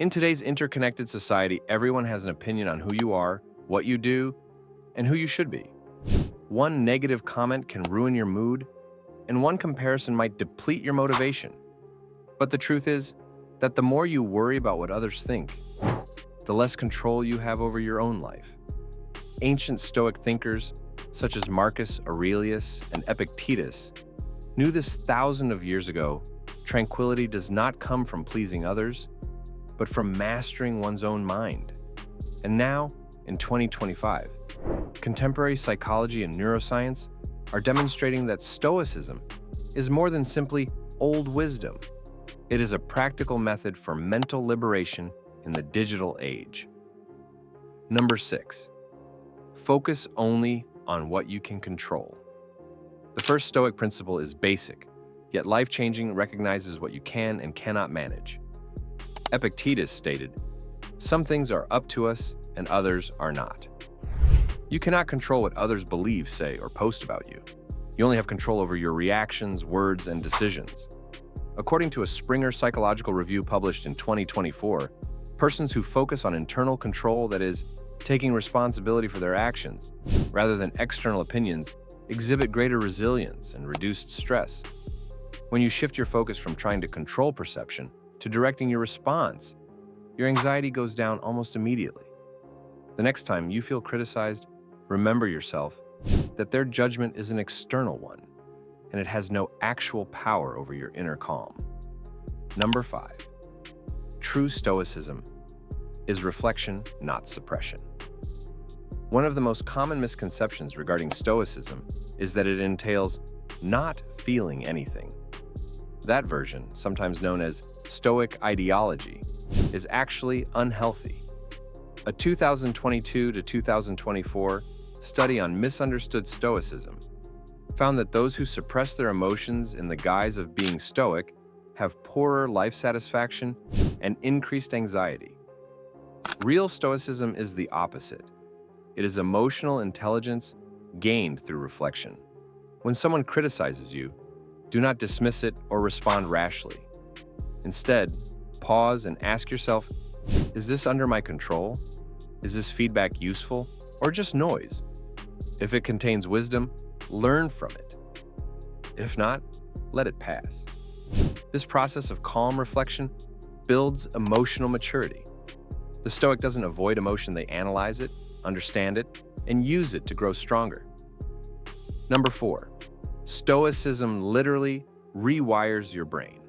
In today's interconnected society, everyone has an opinion on who you are, what you do, and who you should be. One negative comment can ruin your mood, and one comparison might deplete your motivation. But the truth is that the more you worry about what others think, the less control you have over your own life. Ancient Stoic thinkers, such as Marcus Aurelius and Epictetus, knew this thousands of years ago. Tranquility does not come from pleasing others, but from mastering one's own mind. And now, in 2025, contemporary psychology and neuroscience are demonstrating that Stoicism is more than simply old wisdom. It is a practical method for mental liberation in the digital age. Number 6, focus only on what you can control. The first Stoic principle is basic, yet life-changing. Recognizes what you can and cannot manage. Epictetus stated, "Some things are up to us and others are not." You cannot control what others believe, say, or post about you. You only have control over your reactions, words, and decisions. According to a Springer Psychological Review published in 2024, persons who focus on internal control, that is, taking responsibility for their actions, rather than external opinions, exhibit greater resilience and reduced stress. When you shift your focus from trying to control perception to directing your response, your anxiety goes down almost immediately. The next time you feel criticized, remember yourself that their judgment is an external one, and it has no actual power over your inner calm. Number 5, true Stoicism is reflection, not suppression. One of the most common misconceptions regarding Stoicism is that it entails not feeling anything. That version, sometimes known as Stoic ideology, is actually unhealthy. A 2022 to 2024 study on misunderstood Stoicism found that those who suppress their emotions in the guise of being Stoic have poorer life satisfaction and increased anxiety. Real Stoicism is the opposite. It is emotional intelligence gained through reflection. When someone criticizes you, do not dismiss it or respond rashly. Instead, pause and ask yourself, is this under my control? Is this feedback useful or just noise? If it contains wisdom, learn from it. If not, let it pass. This process of calm reflection builds emotional maturity. The Stoic doesn't avoid emotion, they analyze it, understand it, and use it to grow stronger. Number 4, Stoicism literally rewires your brain.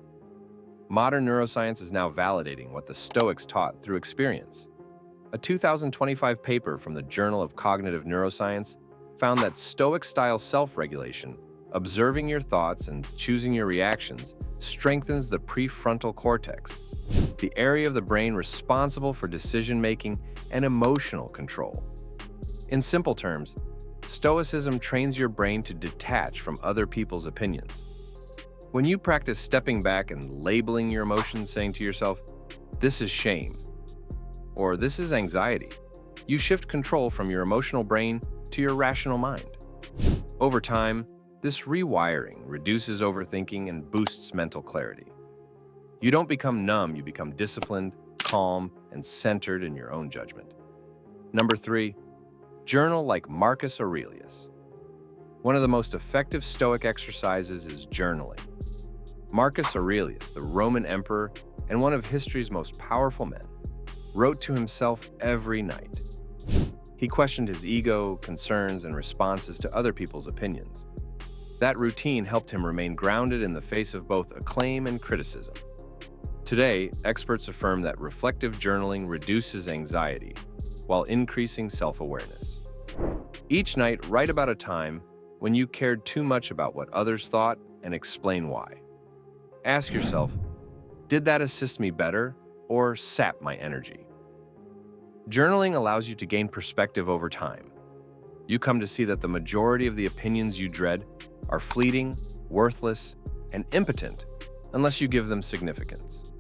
Modern neuroscience is now validating what the Stoics taught through experience. A 2025 paper from the Journal of Cognitive Neuroscience found that Stoic-style self-regulation, observing your thoughts and choosing your reactions, strengthens the prefrontal cortex, the area of the brain responsible for decision-making and emotional control. In simple terms, Stoicism trains your brain to detach from other people's opinions. When you practice stepping back and labeling your emotions, saying to yourself, "This is shame," or "This is anxiety," you shift control from your emotional brain to your rational mind. Over time, this rewiring reduces overthinking and boosts mental clarity. You don't become numb, you become disciplined, calm, and centered in your own judgment. Number 3, journal like Marcus Aurelius. One of the most effective Stoic exercises is journaling. Marcus Aurelius, the Roman emperor and one of history's most powerful men, wrote to himself every night. He questioned his ego, concerns, and responses to other people's opinions. That routine helped him remain grounded in the face of both acclaim and criticism. Today, experts affirm that reflective journaling reduces anxiety while increasing self-awareness. Each night, write about a time when you cared too much about what others thought and explain why. Ask yourself, did that assist me better or sap my energy? Journaling allows you to gain perspective over time. You come to see that the majority of the opinions you dread are fleeting, worthless, and impotent unless you give them significance.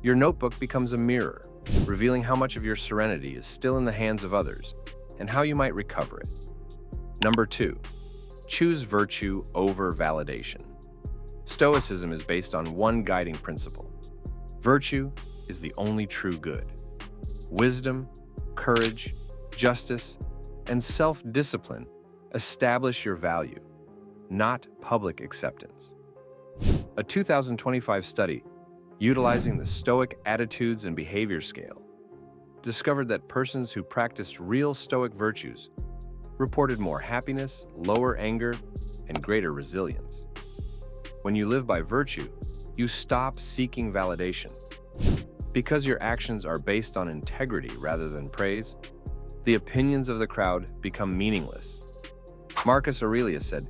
Your notebook becomes a mirror, revealing how much of your serenity is still in the hands of others and how you might recover it. Number 2, choose virtue over validation. Stoicism is based on one guiding principle. Virtue is the only true good. Wisdom, courage, justice, and self-discipline establish your value, not public acceptance. A 2025 study utilizing the Stoic Attitudes and Behavior Scale discovered that persons who practiced real Stoic virtues reported more happiness, lower anger, and greater resilience. When you live by virtue, you stop seeking validation. Because your actions are based on integrity rather than praise, the opinions of the crowd become meaningless. Marcus Aurelius said,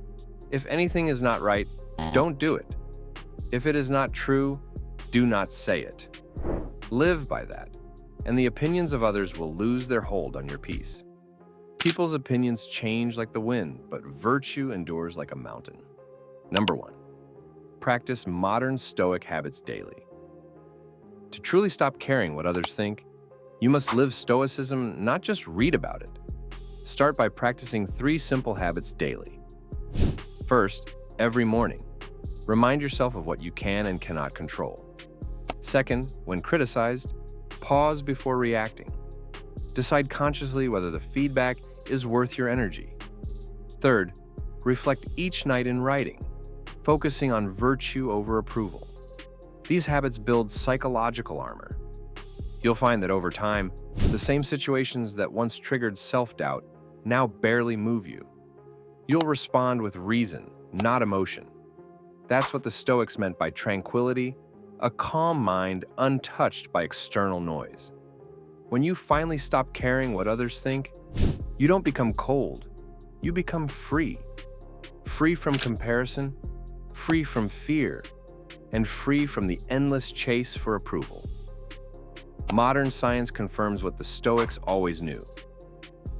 "If anything is not right, don't do it. If it is not true, do not say it." Live by that, and the opinions of others will lose their hold on your peace. People's opinions change like the wind, but virtue endures like a mountain. Number 1. Practice modern Stoic habits daily. To truly stop caring what others think, you must live Stoicism, not just read about it. Start by practicing 3 simple habits daily. First, every morning, remind yourself of what you can and cannot control. Second, when criticized, pause before reacting. Decide consciously whether the feedback is worth your energy. Third, reflect each night in writing, focusing on virtue over approval. These habits build psychological armor. You'll find that over time, the same situations that once triggered self-doubt now barely move you. You'll respond with reason, not emotion. That's what the Stoics meant by tranquility, a calm mind untouched by external noise. When you finally stop caring what others think, you don't become cold, you become free. Free from comparison, free from fear, and free from the endless chase for approval. Modern science confirms what the Stoics always knew.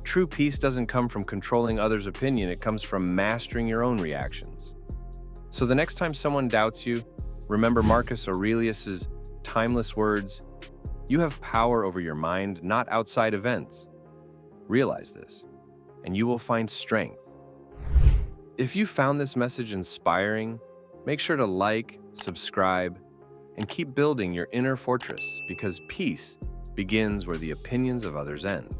True peace doesn't come from controlling others' opinion, it comes from mastering your own reactions. So the next time someone doubts you, remember Marcus Aurelius's timeless words, "You have power over your mind, not outside events." Realize this, and you will find strength. If you found this message inspiring, make sure to like, subscribe, and keep building your inner fortress, because peace begins where the opinions of others end.